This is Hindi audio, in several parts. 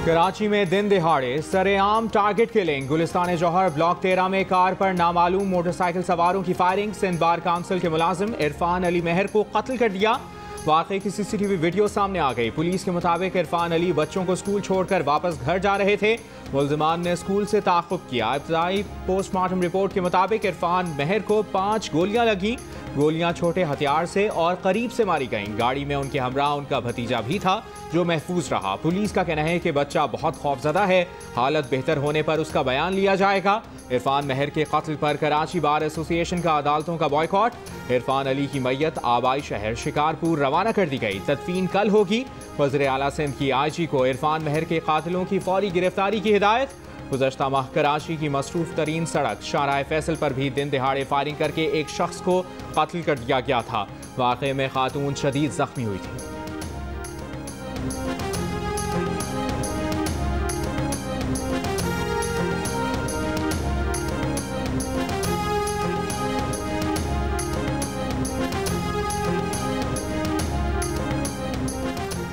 कराची में दिन दिहाड़े सरेआम टारगेट किलिंग। गुलिस्तान जौहर ब्लॉक 13 में कार पर नामालूम मोटरसाइकिल सवारों की फायरिंग। सिंध बार काउंसिल के मुलाजिम इरफान अली मेहर को कत्ल कर दिया। वाक़े की सीसीटीवी वीडियो सामने आ गई। पुलिस के मुताबिक इरफान अली बच्चों को स्कूल छोड़कर वापस घर जा रहे थे। मुल्जिमान ने स्कूल से ताक़ुब किया। इब्तदाई पोस्टमार्टम रिपोर्ट के मुताबिक इरफान मेहर को 5 गोलियां लगीं। गोलियां छोटे हथियार से और करीब से मारी गईं। गाड़ी में उनके हमरा उनका भतीजा भी था जो महफूज रहा। पुलिस का कहना है कि बच्चा बहुत खौफजदा है। हालत बेहतर होने पर उसका बयान लिया जाएगा। इरफान मेहर के कत्ल पर कराची बार एसोसिएशन का अदालतों का बॉयकॉट। इरफान अली की मैयत आबाई शहर शिकारपुर रवाना कर दी गई। तदफीन कल होगी। वज़ीर आला सिंध की IG को इरफान मेहर के कातिलों की फौरी गिरफ्तारी की हिदायत। गुज़श्ता माह कराची की मसरूफ तरीन सड़क शाहराह फैसल पर भी दिन दिहाड़े फायरिंग करके एक शख्स को कत्ल कर दिया गया था। वाक़े में खातून शदीद जख्मी हुई थी।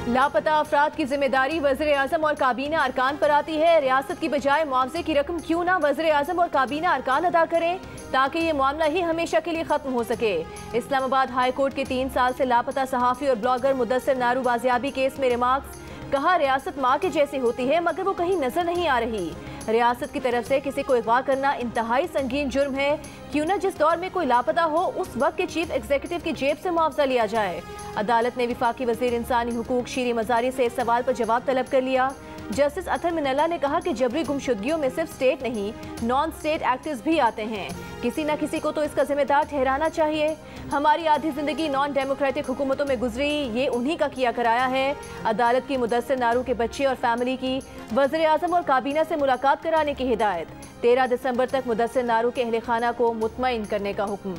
लापता अफराद की जिम्मेदारी वज़ीर आज़म और काबीना अरकान पर आती है। रियासत की बजाय मुआवजे की रकम क्यों ना वज़ीर आज़म और काबीना अरकान अदा करें ताकि ये मामला ही हमेशा के लिए खत्म हो सके। इस्लामाबाद हाई कोर्ट के 3 साल से लापता सहाफ़ी और ब्लॉगर मुदस्सिर नारू बाजियाबी केस में रिमार्क्स। कहा, रियासत माँ के जैसी होती है मगर वो कहीं नजर नहीं आ रही। रियासत की तरफ से किसी को अगवा करना इंतहाई संगीन जुर्म है। क्यों न जिस दौर में कोई लापता हो उस वक्त के चीफ एग्जीक्यूटिव की जेब से मुआवजा लिया जाए। अदालत ने वफाकी वज़ीर इंसानी हुकूक शीरी मज़ारी से इस सवाल पर जवाब तलब कर लिया। जस्टिस अतर मिनल्ला ने कहा कि जबरी गुमशुदगियों में सिर्फ स्टेट नहीं नॉन स्टेट एक्टर्स भी आते हैं। किसी न किसी को तो इसका जिम्मेदार ठहराना चाहिए। हमारी आधी जिंदगी नॉन डेमोक्रेटिक हुकूमतों में गुजरी, ये उन्हीं का किया कराया है। अदालत की मुदस्सिर नारू के बच्चे और फैमिली की वज़ीर आज़म और काबीना से मुलाकात कराने की हिदायत। 13 दिसंबर तक मुदस्सिर नारू के अहले खाना को मुतमईन करने का हुक्म।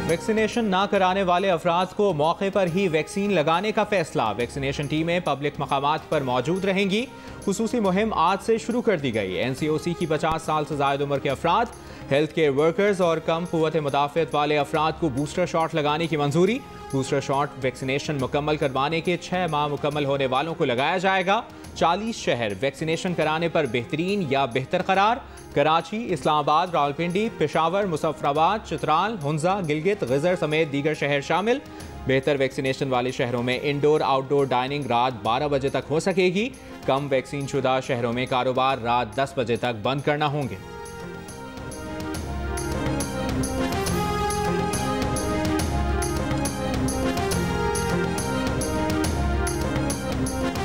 वैक्सीनेशन ना कराने वाले अफराद को मौके पर ही वैक्सीन लगाने का फैसला। वैक्सीनेशन टीमें पब्लिक मकामात पर मौजूद रहेंगी। खुसूसी मुहिम आज से शुरू कर दी गई। NCOC की 50 साल से ज़ायद उम्र के अफराद, हेल्थ केयर वर्कर्स और कम कुव्वत मुदाफ़ियत वाले अफराद को बूस्टर शॉट लगाने की मंजूरी। बूस्टर शॉट वैक्सीनेशन मुकम्मल करवाने के 6 माह मुकम्मल होने वालों को लगाया जाएगा। 40 शहर वैक्सीनेशन कराने पर बेहतरीन या बेहतर करार। कराची, इस्लामाबाद, रावलपिंडी, पेशावर, मुजफ्फराबाद, चित्राल, हुंजा, गिलगित, गिजर समेत दीगर शहर शामिल। बेहतर वैक्सीनेशन वाले शहरों में इंडोर आउटडोर डाइनिंग रात 12 बजे तक हो सकेगी। कम वैक्सीन शुदा शहरों में कारोबार रात 10 बजे तक बंद करना होंगे।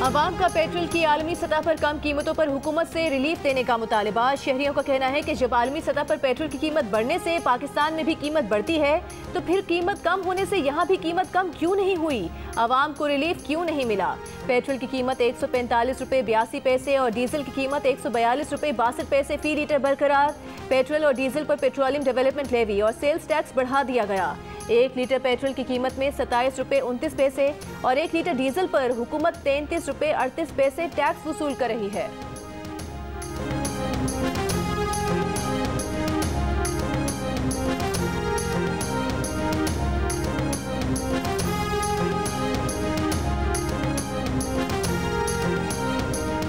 अवाम का पेट्रोल की आलमी सतह पर कम कीमतों पर हुकूमत से रिलीफ देने का मुतालबा। शहरियों का कहना है कि जब आलमी सतह पर पेट्रोल की कीमत बढ़ने से पाकिस्तान में भी कीमत बढ़ती है तो फिर कीमत कम होने से यहाँ भी कीमत कम क्यों नहीं हुई। अवाम को रिलीफ क्यों नहीं मिला। पेट्रोल की कीमत 145 रुपये 82 पैसे और डीजल की कीमत 142 रुपये 62 पैसे फी लीटर बरकरार। पेट्रोल और डीजल पर पेट्रोलियम डेवलपमेंट लेवी और सेल्स टैक्स बढ़ा दिया गया। 1 लीटर पेट्रोल की कीमत में 27 रुपये 29 पैसे और 1 लीटर डीजल पर हुकूमत 33 रुपये 38 पैसे टैक्स वसूल कर रही है।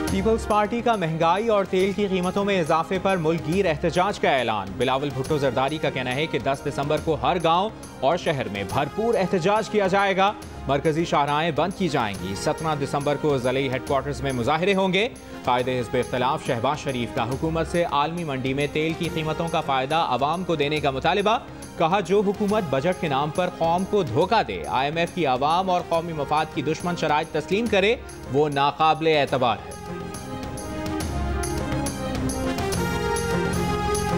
पीपल्स पार्टी का महंगाई और तेल की कीमतों में इजाफे पर मुल्कगीर एहतजाज का ऐलान। बिलावल भुट्टो जरदारी का कहना है कि 10 दिसंबर को हर गांव और शहर में भरपूर एहतजाज किया जाएगा। मरकजी शाहराहें बंद की जाएंगी। 17 दिसंबर को ज़िले हेडक्वार्टर्स में मुजाहिरे होंगे। कायदे हिज़्ब इख्तिलाफ शहबाज शरीफ का हुकूमत से आलमी मंडी में तेल की कीमतों का फ़ायदा आवाम को देने का मुतालिबा। कहा, जो हुकूमत बजट के नाम पर कौम को धोखा दे, IMF की आवाम और कौमी मफाद की दुश्मन शराइत तस्लीम करे, वो नाकाबिले एतबार है।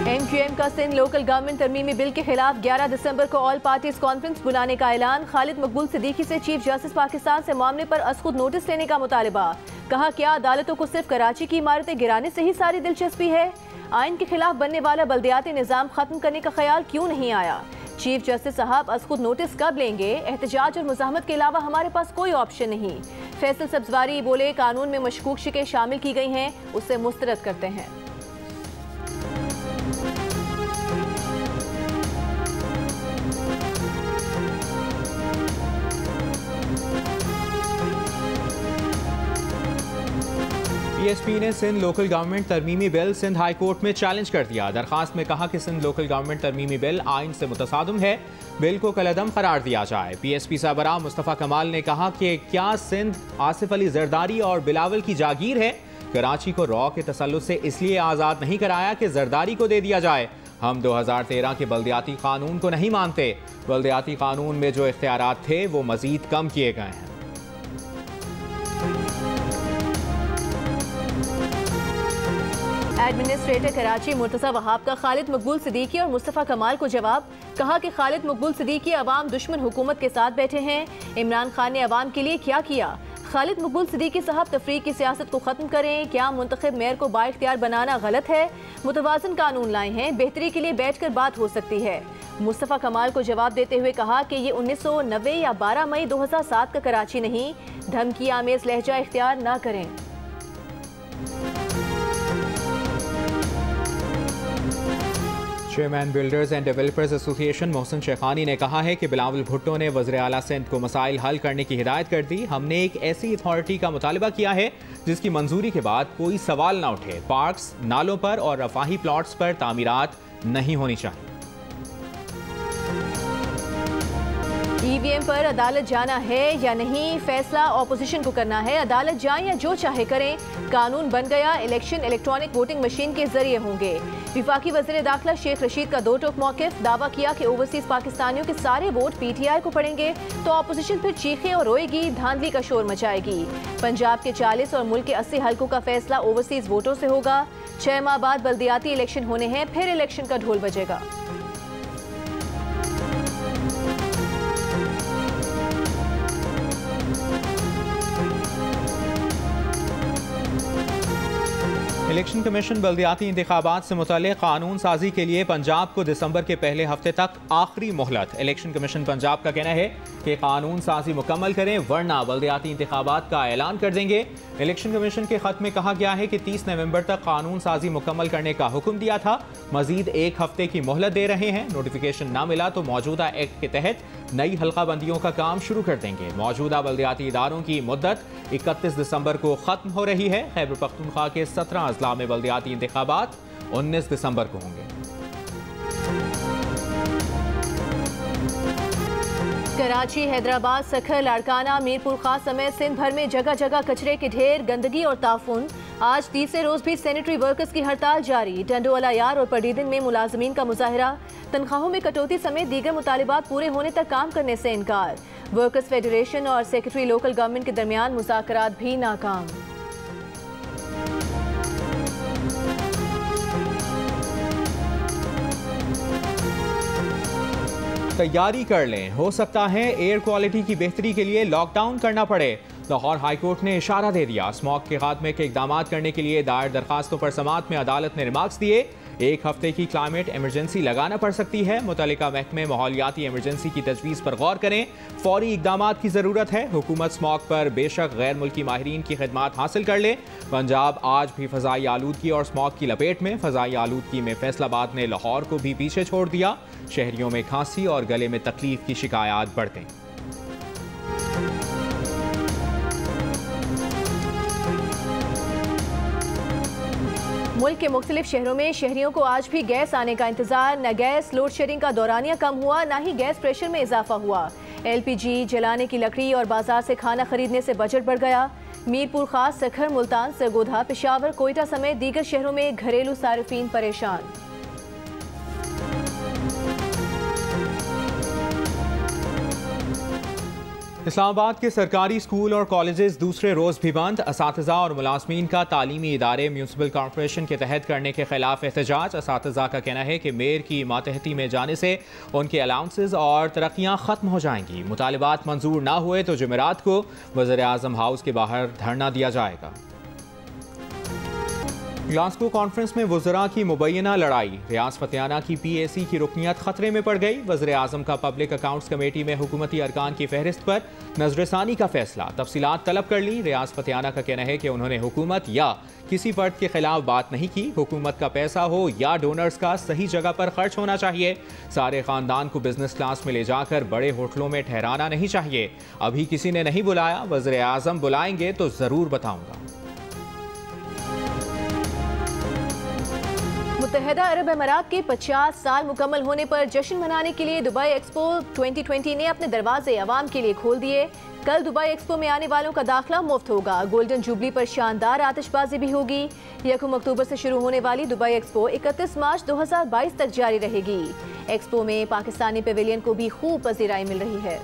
MQM का सिंध लोकल गवर्नमेंट तरमीमी बिल के खिलाफ 11 दिसंबर को ऑल पार्टीज कॉन्फ्रेंस बुलाने का ऐलान। खालिद मकबूल सिद्दीकी से चीफ जस्टिस पाकिस्तान से मामले पर अज़खुद नोटिस लेने का मुतालिबा। कहा, क्या अदालतों को सिर्फ कराची की इमारतें गिराने से ही सारी दिलचस्पी है। आइन के खिलाफ बनने वाला बल्दियाती निज़ाम खत्म करने का ख्याल क्यों नहीं आया। चीफ जस्टिस साहब अज़खुद नोटिस कब लेंगे। एहतजाज और मुज़ाहमत के अलावा हमारे पास कोई ऑप्शन नहीं। फैसल सब्जवारी बोले, कानून में मशकूक शिकें शामिल की गई हैं, उससे मुस्तरद करते हैं। PSP ने सिंध लोकल गवर्नमेंट तरमीमी बिल सिंध हाई कोर्ट में चैलेंज कर दिया। दरखास्त में कहा कि सिंध लोकल गवर्नमेंट तरमीमी बिल आइन से मुतसादम है, बिल को कलअदम करार दिया जाए। PSP सरबराह मुस्तफ़ा कमाल ने कहा कि क्या सिंध आसिफ अली जरदारी और बिलावल की जागीर है? कराची को रॉ के तसल्लुत से इसलिए आज़ाद नहीं कराया कि जरदारी को दे दिया जाए। हम 2013 के बल्दियाती कानून को नहीं मानते। बल्दियाती कानून में जो इख्तियारात थे वो मजीद कम किए गए हैं। एडमिनिस्ट्रेटर कराची मुर्तज़ा वहाब का खालिद मकबूल सिद्दीकी और मुस्तफ़ा कमाल को जवाब। कहा कि खालिद मकबूल सिद्दीकी अवाम दुश्मन हुकूमत के साथ बैठे हैं। इमरान खान ने अवाम के लिए क्या किया? खालिद मकबूल सिद्दीकी साहब तफरीक की सियासत को ख़त्म करें। क्या मुंतखब मेयर को बाइख्तियार बनाना गलत है? मुतवाज़न कानून लाए हैं, बेहतरी के लिए बैठ कर बात हो सकती है। मुस्तफ़ा कमाल को जवाब देते हुए कहा कि ये 1990 या 12 मई 2007 का कराची नहीं, धमकी आमेज लहजा इख्तियार ना करें। Chairman builders and developers association Mohsin Shekhani ने कहा है कि बिलावल भुट्टो ने वज़ीर आला सिंध को मसाइल हल करने की हिदायत कर दी। हमने एक ऐसी अथॉरिटी का मुतालबा किया है जिसकी मंजूरी के बाद कोई सवाल न उठे। पार्क्स, नालों पर और रफाही प्लॉट्स पर तामीरात नहीं होनी चाहिए। EVM पर अदालत जाना है या नहीं, फैसला ऑपोजिशन को करना है। अदालत जाए या जो चाहे करें, कानून बन गया। इलेक्शन इलेक्ट्रॉनिक वोटिंग मशीन के जरिए होंगे। विफाकी वज़ीर दाखिला शेख रशीद का दो टोक मौक़िफ़। दावा किया कि ओवरसीज पाकिस्तानियों के सारे वोट PTI को पड़ेंगे तो ऑपोजिशन फिर चीखे और रोएगी, धांधली का शोर मचाएगी। पंजाब के 40 और मुल्क के 80 हल्कों का फैसला ओवरसीज वोटों से होगा। 6 माह बाद बल्दियाती इलेक्शन होने हैं, फिर इलेक्शन का ढोल बजेगा। इलेक्शन कमीशन बल्दियाती इंतखाबात से मुताल्लिक़ कानून साजी के लिए पंजाब को दिसंबर के पहले हफ्ते तक आखिरी मोहलत। इलेक्शन कमीशन पंजाब का कहना है कि कानून साजी मुकम्मल करें वरना बल्दियाती इंतखाबात का ऐलान कर देंगे। इलेक्शन कमीशन के खत में कहा गया है कि 30 नवंबर तक कानून साजी मुकम्मल करने का हुक्म दिया था। मजीद एक हफ्ते की मोहलत दे रहे हैं। नोटिफिकेशन ना मिला तो मौजूदा एक्ट के तहत नई हल्का बंदियों का काम शुरू कर देंगे। मौजूदा बल्दियाती इदारों की मुद्दत 31 दिसंबर को खत्म हो रही है। खैबर पख्तूनख्वा के 17 अजला में बल्दियाती इंतखाबात 19 दिसंबर को होंगे। कराची, हैदराबाद, सखर, लाड़काना, मीरपुर खास समेत सिंध भर में जगह जगह कचरे के ढेर, गंदगी और ताफुन। आज तीसरे रोज भी सैनिटरी वर्कर्स की हड़ताल जारी। टंडोवाला यार और परडीदिन में मुलाजमीन का मुजाहिरा। तनख्वाहों में कटौती समेत दीगर मुतालिबात पूरे होने तक काम करने से इनकार। वर्कर्स फेडरेशन और सेक्रेटरी लोकल गवर्नमेंट के दरमियान मुज़ाकरात भी नाकाम। तैयारी कर लें, हो सकता है एयर क्वालिटी की बेहतरी के लिए लॉकडाउन करना पड़े। लाहौर हाई कोर्ट ने इशारा दे दिया। स्मॉग के खात्मे के इकदाम करने के लिए दायर दरखास्तों पर समाअत में अदालत ने रिमार्क्स दिए। एक हफ्ते की क्लाइमेट इमरजेंसी लगाना पड़ सकती है। मुतल्लिका महकमे माहौलियाती इमरजेंसी की तजवीज़ पर गौर करें। फौरी इकदाम की ज़रूरत है। हुकूमत स्मॉग पर बेशक गैर मुल्की माहिरीन की खिदमात हासिल कर ले। पंजाब आज भी फ़ज़ाई आलूदगी और स्मॉग की लपेट में। फ़ज़ाई आलूदगी में फैसलाबाद ने लाहौर को भी पीछे छोड़ दिया। शहरियों में खांसी और गले में तकलीफ की शिकायत बढ़ गई। मुल्क के मुख्तलिफ शहरों में शहरियों को आज भी गैस आने का इंतजार। न गैस लोड शेडिंग का दौरानिया कम हुआ, न ही गैस प्रेशर में इजाफा हुआ। LPG, जलाने की लकड़ी और बाजार से खाना खरीदने से बजट बढ़ गया। मीरपुर खास, सखर, मुल्तान, सरगोधा, पेशावर, कोयटा समेत दीगर शहरों में घरेलू सारिफीन परेशान। इस्लामाबाद के सरकारी स्कूल और कॉलेजेस दूसरे रोज़ भी बंद। असातिज़ा और मुलाजमीन का तालीमी इदारे म्यूनसिपल कॉरपोरेशन के तहत करने के खिलाफ एहतजाज। असातिज़ा का कहना है कि मेयर की मातहती में जाने से उनके अलाउंसेस और तरक्कियाँ ख़त्म हो जाएंगी। मुतालिबात मंजूर ना हुए तो जुमेरात को वज़ीर आज़म हाउस के बाहर धरना दिया जाएगा। ग्लासगो कॉन्फ्रेंस में वज़रा की मुबैना लड़ाई। रियाज फतेहाना की PAC की रुकनियत खतरे में पड़ गई। वज़ीर आज़म का पब्लिक अकाउंट्स कमेटी में हुकूमती अरकान की फहरिस्त पर नजरसानी का फैसला। तफसीलात तलब कर ली। रियाज फतेहाना का कहना है कि उन्होंने हुकूमत या किसी फर्द के खिलाफ बात नहीं की। हुकूमत का पैसा हो या डोनर्स का सही जगह पर खर्च होना चाहिए। सारे ख़ानदान को बिजनेस क्लास में ले जाकर बड़े होटलों में ठहराना नहीं चाहिए। अभी किसी ने नहीं बुलाया, वज़ीर आज़म बुलाएंगे तो ज़रूर बताऊँगा। मुत्तहदा अरब अमीरात के 50 साल मुकम्मल होने पर जश्न मनाने के लिए दुबई एक्सपो 2020 ने अपने दरवाजे आवाम के लिए खोल दिए। कल दुबई एक्सपो में आने वालों का दाखिला मुफ्त होगा। गोल्डन जुबली पर शानदार आतिशबाजी भी होगी। 1 अक्टूबर से शुरू होने वाली दुबई एक्सपो 31 मार्च 2022 तक जारी रहेगी। एक्सपो में पाकिस्तानी पेविलियन को भी खूब पजीराई मिल रही है।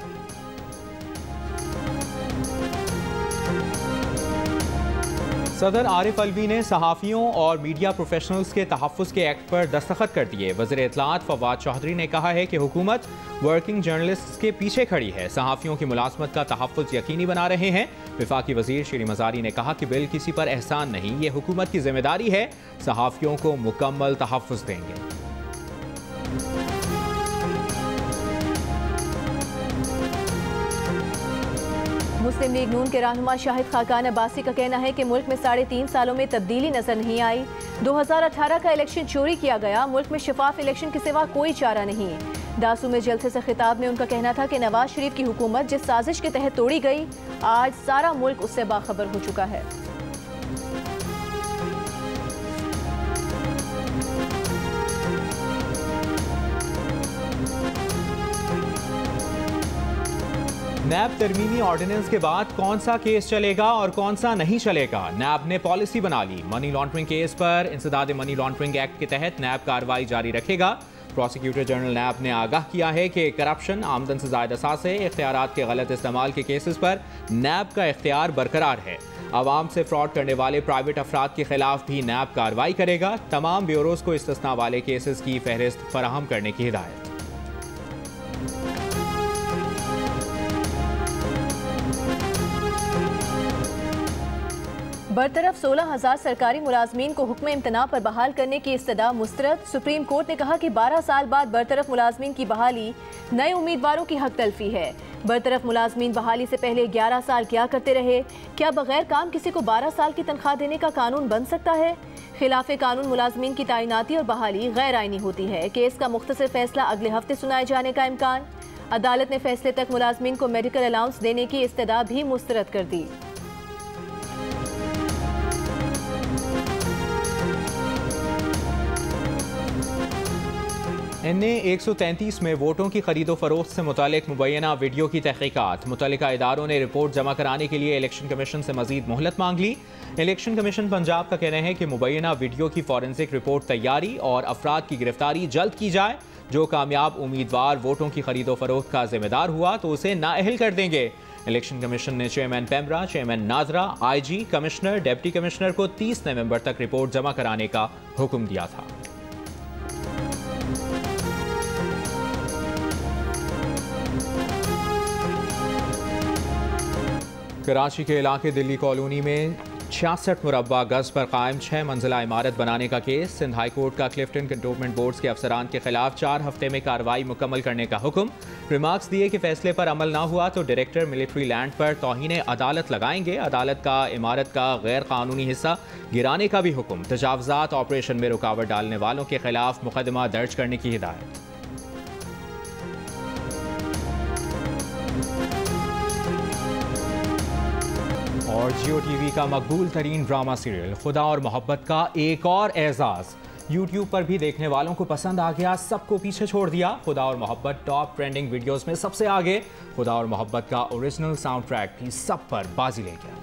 सदर आरिफ अलवी ने सहाफ़ियों और मीडिया प्रोफेशनल्स के तहफ़्फ़ुज़ के एक्ट पर दस्तखत कर दिए। वज़ीर इत्तलात फवाद चौधरी ने कहा है कि हुकूमत वर्किंग जर्नलिस्ट के पीछे खड़ी है, सहाफ़ियों की मुलाज़मत का तहफ़्फ़ुज़ यकीनी बना रहे हैं। वफाकी वज़ीर शीरी मज़ारी ने कहा कि बिल किसी पर एहसान नहीं, ये हुकूमत की जिम्मेदारी है, सहाफ़ियों को मुकम्मल तहफ़्फ़ुज़ देंगे। मुस्लिम लीग नून के रहनुमा शाहिद खाकान अब्बासी का कहना है कि मुल्क में 3.5 सालों में तब्दीली नजर नहीं आई। 2018 का इलेक्शन चोरी किया गया, मुल्क में शफाफ इलेक्शन के सिवा कोई चारा नहीं। दासू में जलसे से खिताब में उनका कहना था कि नवाज शरीफ की हुकूमत जिस साजिश के तहत तोड़ी गई, आज सारा मुल्क उससे बाखबर हो चुका है। नैब तरमीमी ऑर्डिनेंस के बाद कौन सा केस चलेगा और कौन सा नहीं चलेगा, नैब ने पॉलिसी बना ली। मनी लॉन्ड्रिंग केस पर इंसदाद मनी लॉन्ड्रिंग एक्ट के तहत नैब कार्रवाई जारी रखेगा। प्रोसिक्यूटर जनरल नैब ने आगाह किया है कि करप्शन, आमदन से ज़ायद असासे, इख्तियारात के गलत इस्तेमाल के केसेस पर नैब का इख्तियार बरकरार है। आवाम से फ्रॉड करने वाले प्राइवेट अफराद के खिलाफ भी नैब कार्रवाई करेगा। तमाम ब्यूरोज को इस्तिस्ना वाले केसेस की फहरिस्त फराहम करने की हिदायत। बरतरफ 16,000 सरकारी मुलाजमीन को हुक्म इम्तना पर बहाल करने की इस्तदा मुस्तरद। सुप्रीम कोर्ट ने कहा कि 12 साल बाद बरतरफ मुलाजमीन की बहाली नए उम्मीदवारों की हक तलफी है। बरतरफ मुलाजमीन बहाली से पहले 11 साल क्या करते रहे? क्या बगैर काम किसी को 12 साल की तनख्वाह देने का कानून बन सकता है? खिलाफ कानून मुलाजमीन की तैनाती और बहाली गैर आइनी होती है। केस का मुख्तसर फैसला अगले हफ्ते सुनाए जाने का इम्कान। अदालत ने फैसले तक मुलाजमीन को मेडिकल अलाउंस देने की इस्तदा भी मुस्तरद कर दी। NA 133 में वोटों की खरीदो फरोख्त से मुतालिक मुबैना वीडियो की तहकीकात। मुतल्लिका इदारों ने रिपोर्ट जमा कराने के लिए इलेक्शन कमीशन से मजीद मोहलत मांग ली। इलेक्शन कमीशन पंजाब का कहना है कि मुबैना वीडियो की फॉरेंसिक रिपोर्ट तैयारी और अफराद की गिरफ्तारी जल्द की जाए। जो कामयाब उम्मीदवार वोटों की खरीदो फरोख्त का जिम्मेदार हुआ तो उसे नाअहल कर देंगे। इलेक्शन कमीशन ने chairman PEMRA, chairman NADRA, IG, commissioner, deputy commissioner को 30 नवंबर तक रिपोर्ट जमा कराने का हुक्म दिया था। कराची के इलाके दिल्ली कॉलोनी में 66 मुरब्बा गज पर कायम 6 मंजिला इमारत बनाने का केस। सिंध हाई कोर्ट का क्लिफ्टन कंटोनमेंट बोर्ड्स के अफसरान के खिलाफ 4 हफ्ते में कार्रवाई मुकम्मल करने का हुक्म। रिमार्क्स दिए कि फैसले पर अमल ना हुआ तो डायरेक्टर मिलिट्री लैंड पर तौहीन अदालत लगाएंगे। अदालत का इमारत का गैर कानूनी हिस्सा गिराने का भी हुक्म। तजावजात ऑपरेशन में रुकावट डालने वालों के खिलाफ मुकदमा दर्ज करने की हिदायत। और जियो टीवी का मकबूल तरीन ड्रामा सीरियल खुदा और मोहब्बत का एक और एजाज यूट्यूब पर भी देखने वालों को पसंद आ गया, सबको पीछे छोड़ दिया। खुदा और मोहब्बत टॉप ट्रेंडिंग वीडियोस में सबसे आगे। खुदा और मोहब्बत का ओरिजिनल साउंड ट्रैक भी सब पर बाजी ले गया।